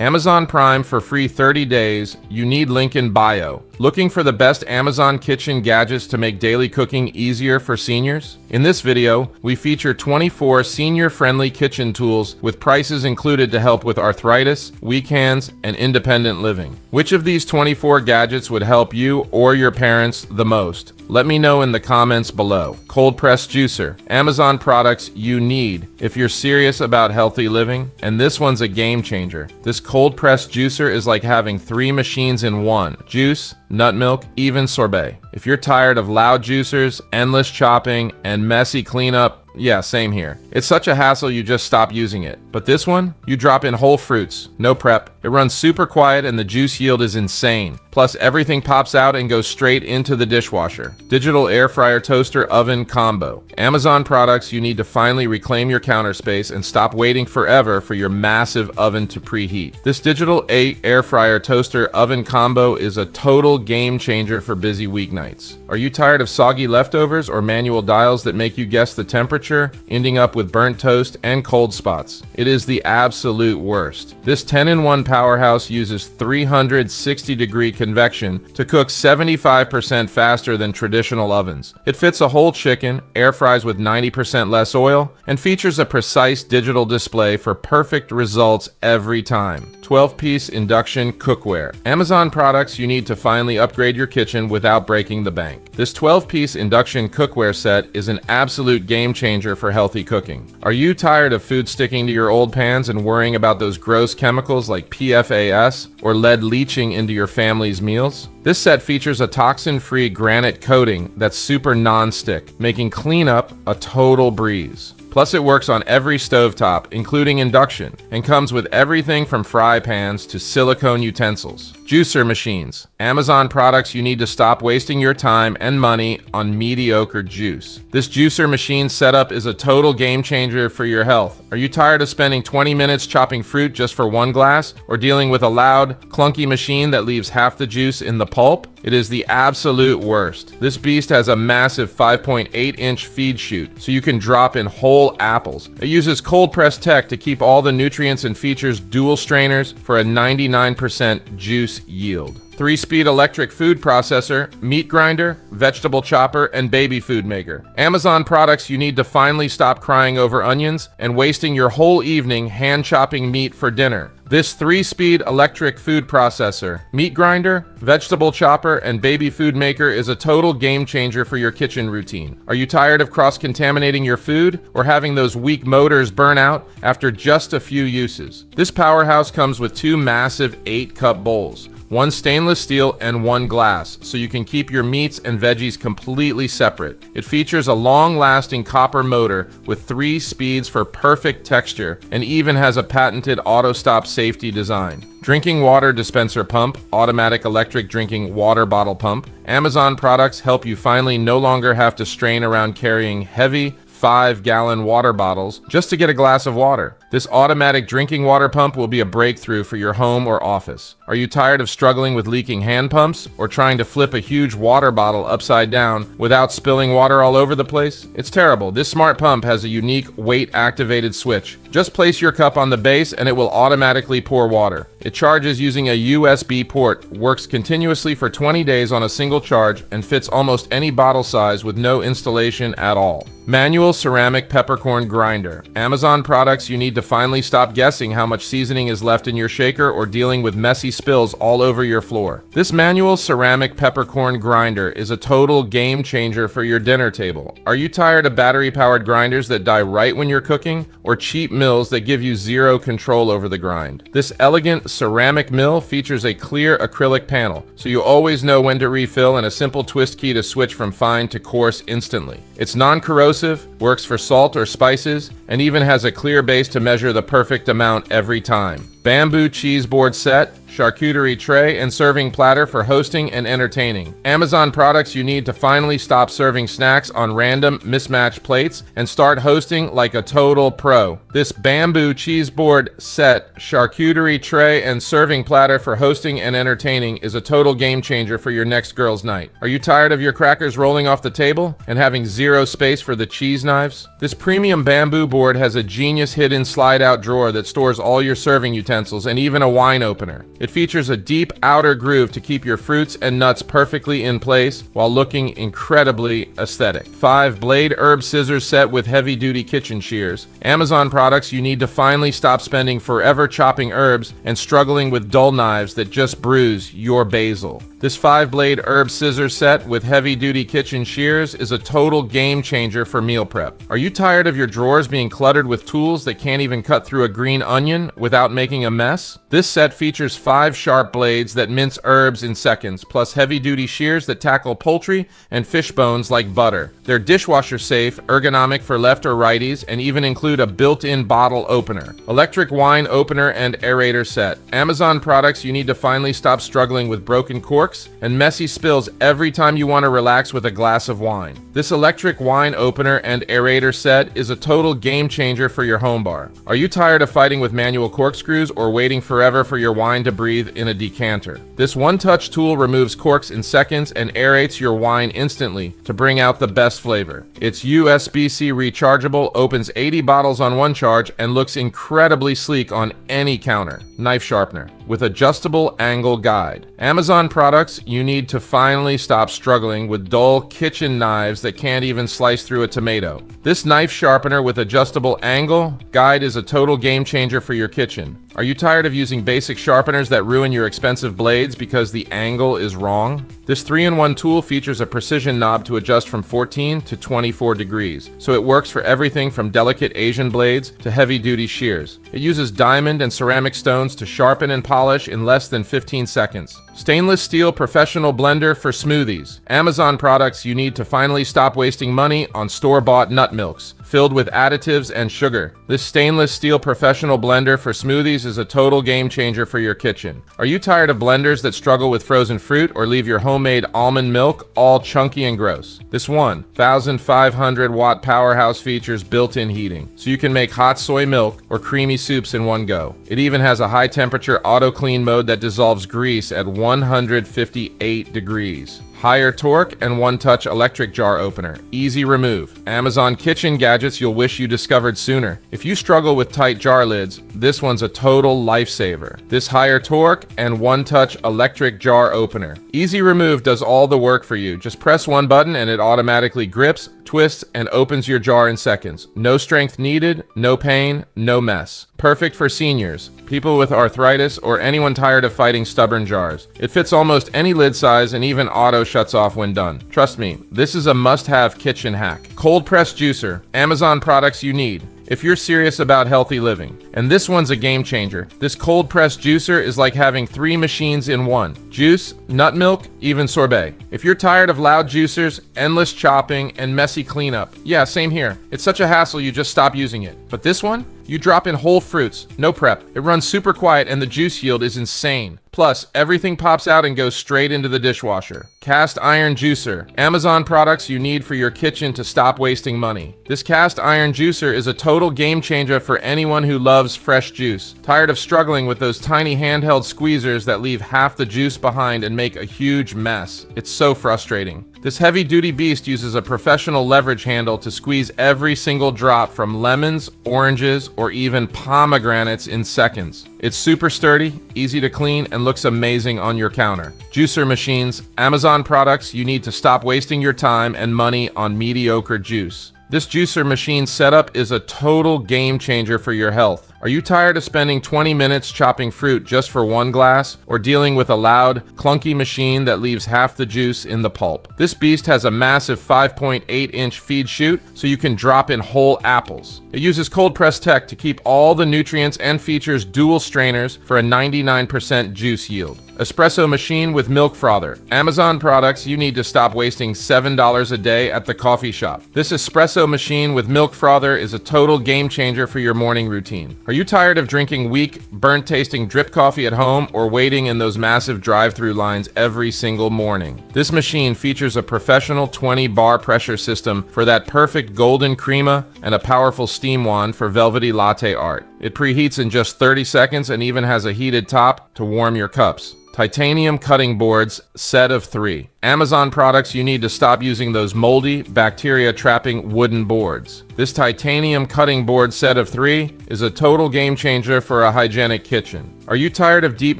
Amazon Prime for free 30 days. You need link in bio. Looking for the best Amazon kitchen gadgets to make daily cooking easier for seniors? In this video, we feature 24 senior-friendly kitchen tools with prices included to help with arthritis, weak hands, and independent living. Which of these 24 gadgets would help you or your parents the most? Let me know in the comments below. Cold press juicer. Amazon products you need if you're serious about healthy living, and this one's a game changer. This cold press juicer is like having 3 machines in one: juice, nut milk, even sorbet. If you're tired of loud juicers, endless chopping, and messy cleanup, yeah, same here. It's such a hassle you just stop using it. But this one, you drop in whole fruits, no prep. It runs super quiet and the juice yield is insane. Plus everything pops out and goes straight into the dishwasher. Digital air fryer toaster oven combo. Amazon products you need to finally reclaim your counter space and stop waiting forever for your massive oven to preheat. This digital air fryer toaster oven combo is a total game changer for busy weeknights. Are you tired of soggy leftovers or manual dials that make you guess the temperature, ending up with burnt toast and cold spots? It is the absolute worst. This 10-in-1 powerhouse uses 360-degree convection to cook 75% faster than traditional ovens. It fits a whole chicken, air fries with 90% less oil, and features a precise digital display for perfect results every time. 12-piece induction cookware. Amazon products you need to finally upgrade your kitchen without breaking the bank. This 12-piece induction cookware set is an absolute game changer for healthy cooking. Are you tired of food sticking to your old pans and worrying about those gross chemicals like PFAS or lead leaching into your family's meals? This set features a toxin-free granite coating that's super non-stick, making cleanup a total breeze. Plus it works on every stovetop, including induction, and comes with everything from fry pans to silicone utensils. Juicer machines. Amazon products you need to stop wasting your time and money on mediocre juice. This juicer machine setup is a total game changer for your health. Are you tired of spending 20 minutes chopping fruit just for one glass, or dealing with a loud, clunky machine that leaves half the juice in the pulp? It is the absolute worst. This beast has a massive 5.8-inch feed chute, so you can drop in whole apples. It uses cold press tech to keep all the nutrients and features dual strainers for a 99% juice yield. 3-speed electric food processor, meat grinder, vegetable chopper, and baby food maker. Amazon products you need to finally stop crying over onions and wasting your whole evening hand chopping meat for dinner. This 3-speed electric food processor, meat grinder, vegetable chopper, and baby food maker is a total game changer for your kitchen routine. Are you tired of cross-contaminating your food or having those weak motors burn out after just a few uses? This powerhouse comes with 2 massive 8-cup bowls. 1 stainless steel and 1 glass, so you can keep your meats and veggies completely separate. It features a long-lasting copper motor with 3 speeds for perfect texture, and even has a patented auto-stop safety design. Drinking water dispenser pump, automatic electric drinking water bottle pump. Amazon products help you finally no longer have to strain around carrying heavy 5-gallon water bottles just to get a glass of water. This automatic drinking water pump will be a breakthrough for your home or office. Are you tired of struggling with leaking hand pumps or trying to flip a huge water bottle upside down without spilling water all over the place? It's terrible. This smart pump has a unique weight-activated switch. Just place your cup on the base and it will automatically pour water. It charges using a USB port, works continuously for 20 days on a single charge, and fits almost any bottle size with no installation at all. Manual ceramic peppercorn grinder. Amazon products you need to finally stop guessing how much seasoning is left in your shaker or dealing with messy spills all over your floor. This manual ceramic peppercorn grinder is a total game changer for your dinner table. Are you tired of battery-powered grinders that die right when you're cooking, or cheap mills that give you zero control over the grind? This elegant ceramic mill features a clear acrylic panel, so you always know when to refill, and a simple twist key to switch from fine to coarse instantly. It's non-corrosive, works for salt or spices, and even has a clear base to measure the perfect amount every time. Bamboo cheese board set, charcuterie tray, and serving platter for hosting and entertaining. Amazon products you need to finally stop serving snacks on random mismatched plates and start hosting like a total pro. This bamboo cheese board set, charcuterie tray, and serving platter for hosting and entertaining is a total game changer for your next girls' night. Are you tired of your crackers rolling off the table and having zero space for the cheese knives? This premium bamboo board has a genius hidden slide-out drawer that stores all your serving utensils utensils, and even a wine opener. It features a deep outer groove to keep your fruits and nuts perfectly in place while looking incredibly aesthetic. 5-blade herb scissors set with heavy-duty kitchen shears. Amazon products you need to finally stop spending forever chopping herbs and struggling with dull knives that just bruise your basil. This 5-blade herb scissors set with heavy-duty kitchen shears is a total game changer for meal prep. Are you tired of your drawers being cluttered with tools that can't even cut through a green onion without making a mess? This set features 5 sharp blades that mince herbs in seconds, plus heavy-duty shears that tackle poultry and fish bones like butter. They're dishwasher safe, ergonomic for left or righties, and even include a built-in bottle opener. Electric wine opener and aerator set. Amazon products you need to finally stop struggling with broken corks and messy spills every time you want to relax with a glass of wine. This electric wine opener and aerator set is a total game changer for your home bar. Are you tired of fighting with manual corkscrews or waiting forever for your wine to breathe in a decanter? This one-touch tool removes corks in seconds and aerates your wine instantly to bring out the best flavor. It's USB-C rechargeable, opens 80 bottles on one charge, and looks incredibly sleek on any counter. Knife sharpener with adjustable angle guide. Amazon products you need to finally stop struggling with dull kitchen knives that can't even slice through a tomato. This knife sharpener with adjustable angle guide is a total game changer for your kitchen. Are you tired of using basic sharpeners that ruin your expensive blades because the angle is wrong? This 3-in-1 tool features a precision knob to adjust from 14 to 24 degrees, so it works for everything from delicate Asian blades to heavy-duty shears. It uses diamond and ceramic stones to sharpen and polish in less than 15 seconds. Stainless steel professional blender for smoothies. Amazon products you need to finally stop wasting money on store-bought nut milks filled with additives and sugar. This stainless steel professional blender for smoothies is a total game changer for your kitchen. Are you tired of blenders that struggle with frozen fruit or leave your homemade almond milk all chunky and gross? This 1,500 watt powerhouse features built-in heating, so you can make hot soy milk or creamy soups in one go. It even has a high temperature auto clean mode that dissolves grease at 158 degrees. Higher torque and one-touch electric jar opener. Easy remove. Amazon kitchen gadgets you'll wish you discovered sooner. If you struggle with tight jar lids, this one's a total lifesaver. This higher torque and one-touch electric jar opener. Easy remove does all the work for you. Just press one button and it automatically grips, twists, and opens your jar in seconds. No strength needed, no pain, no mess. Perfect for seniors, people with arthritis, or anyone tired of fighting stubborn jars. It fits almost any lid size and even auto shuts off when done. Trust me, this is a must-have kitchen hack. Cold press juicer. Amazon products you need if you're serious about healthy living. And this one's a game changer. This cold press juicer is like having 3 machines in one. Juice, nut milk, even sorbet. If you're tired of loud juicers, endless chopping, and messy cleanup, yeah, same here. It's such a hassle you just stop using it. But this one? You drop in whole fruits, no prep. It runs super quiet and the juice yield is insane. Plus, everything pops out and goes straight into the dishwasher. Cast iron juicer. Amazon products you need for your kitchen to stop wasting money. This cast iron juicer is a total game changer for anyone who loves fresh juice. Tired of struggling with those tiny handheld squeezers that leave half the juice behind and make a huge mess. It's so frustrating. This heavy-duty beast uses a professional leverage handle to squeeze every single drop from lemons, oranges, or even pomegranates in seconds. It's super sturdy, easy to clean, and looks amazing on your counter. Juicer machines. Amazon products you need to stop wasting your time and money on mediocre juice. This juicer machine setup is a total game changer for your health. Are you tired of spending 20 minutes chopping fruit just for one glass, or dealing with a loud, clunky machine that leaves half the juice in the pulp? This beast has a massive 5.8-inch feed chute, so you can drop in whole apples. It uses cold press tech to keep all the nutrients and features dual strainers for a 99% juice yield. Espresso machine with milk frother. Amazon products you need to stop wasting $7 a day at the coffee shop. This espresso machine with milk frother is a total game changer for your morning routine. Are you tired of drinking weak, burnt-tasting drip coffee at home or waiting in those massive drive-through lines every single morning? This machine features a professional 20-bar pressure system for that perfect golden crema and a powerful steam wand for velvety latte art. It preheats in just 30 seconds and even has a heated top to warm your cups. Titanium cutting boards, set of 3. Amazon products you need to stop using those moldy, bacteria-trapping wooden boards. This titanium cutting board set of 3 is a total game changer for a hygienic kitchen. Are you tired of deep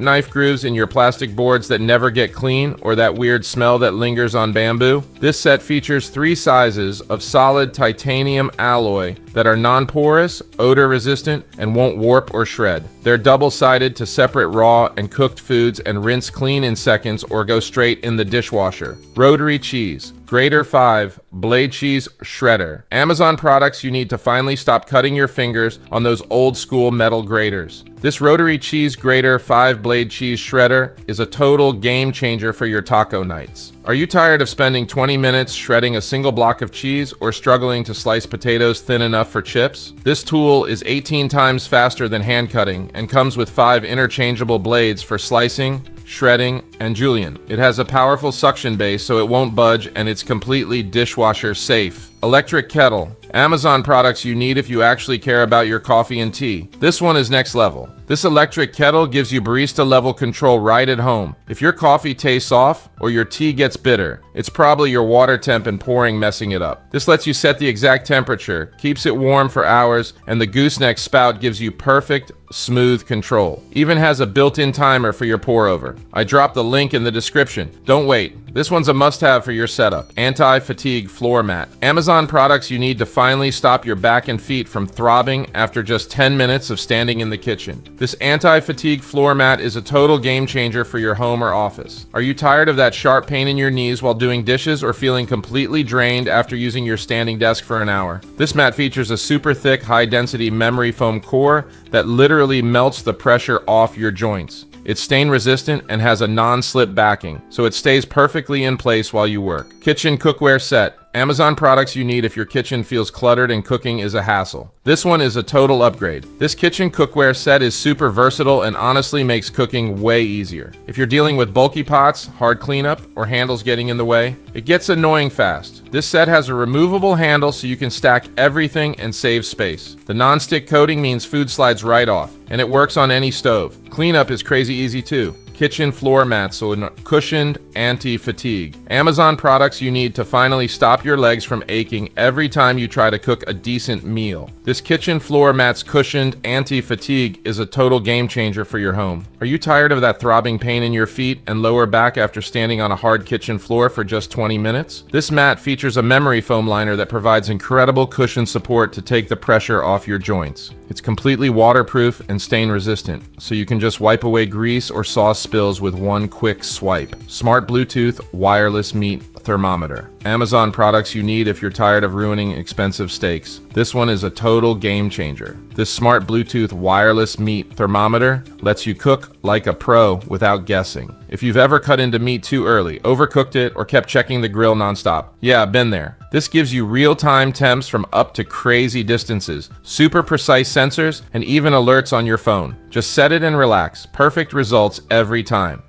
knife grooves in your plastic boards that never get clean, or that weird smell that lingers on bamboo? This set features 3 sizes of solid titanium alloy that are non-porous, odor-resistant, and won't warp or shred. They're double-sided to separate raw and cooked foods and rinse clean in seconds or go straight in the dishwasher. Rotary cheese. Grater 5 Blade Cheese Shredder. Amazon products you need to finally stop cutting your fingers on those old school metal graters. This Rotary Cheese Grater 5 Blade Cheese Shredder is a total game changer for your taco nights. Are you tired of spending 20 minutes shredding a single block of cheese or struggling to slice potatoes thin enough for chips? This tool is 18 times faster than hand cutting and comes with 5 interchangeable blades for slicing, shredding, and julienne. It has a powerful suction base so it won't budge, and it's completely dishwasher safe. Electric Kettle. Amazon products you need if you actually care about your coffee and tea. This one is next level. This electric kettle gives you barista level control right at home. If your coffee tastes off or your tea gets bitter, it's probably your water temp and pouring messing it up. This lets you set the exact temperature, keeps it warm for hours, and the gooseneck spout gives you perfect, smooth control. Even has a built-in timer for your pour over. I dropped the link in the description. Don't wait. This one's a must-have for your setup. Anti-fatigue floor mat. Amazon products you need to finally stop your back and feet from throbbing after just 10 minutes of standing in the kitchen. This anti-fatigue floor mat is a total game changer for your home or office. Are you tired of that sharp pain in your knees while doing dishes or feeling completely drained after using your standing desk for an hour? This mat features a super thick, high-density memory foam core that literally melts the pressure off your joints. It's stain resistant and has a non-slip backing, so it stays perfectly in place while you work. Kitchen Cookware Set. Amazon products you need if your kitchen feels cluttered and cooking is a hassle. This one is a total upgrade. This kitchen cookware set is super versatile and honestly makes cooking way easier. If you're dealing with bulky pots, hard cleanup, or handles getting in the way, it gets annoying fast. This set has a removable handle so you can stack everything and save space. The non-stick coating means food slides right off, and it works on any stove. Cleanup is crazy easy too. Kitchen floor mats, so cushioned anti-fatigue. Amazon products you need to finally stop your legs from aching every time you try to cook a decent meal. This kitchen floor mat's cushioned anti-fatigue is a total game changer for your home. Are you tired of that throbbing pain in your feet and lower back after standing on a hard kitchen floor for just 20 minutes? This mat features a memory foam liner that provides incredible cushion support to take the pressure off your joints. It's completely waterproof and stain resistant, so you can just wipe away grease or sauce spills with one quick swipe. Smart Bluetooth wireless meat thermometer. Amazon products you need if you're tired of ruining expensive steaks. This one is a total game changer. This smart Bluetooth wireless meat thermometer lets you cook like a pro without guessing. If you've ever cut into meat too early, overcooked it, or kept checking the grill nonstop, yeah, been there. This gives you real-time temps from up to crazy distances, super precise sensors, and even alerts on your phone. Just set it and relax. Perfect results every time.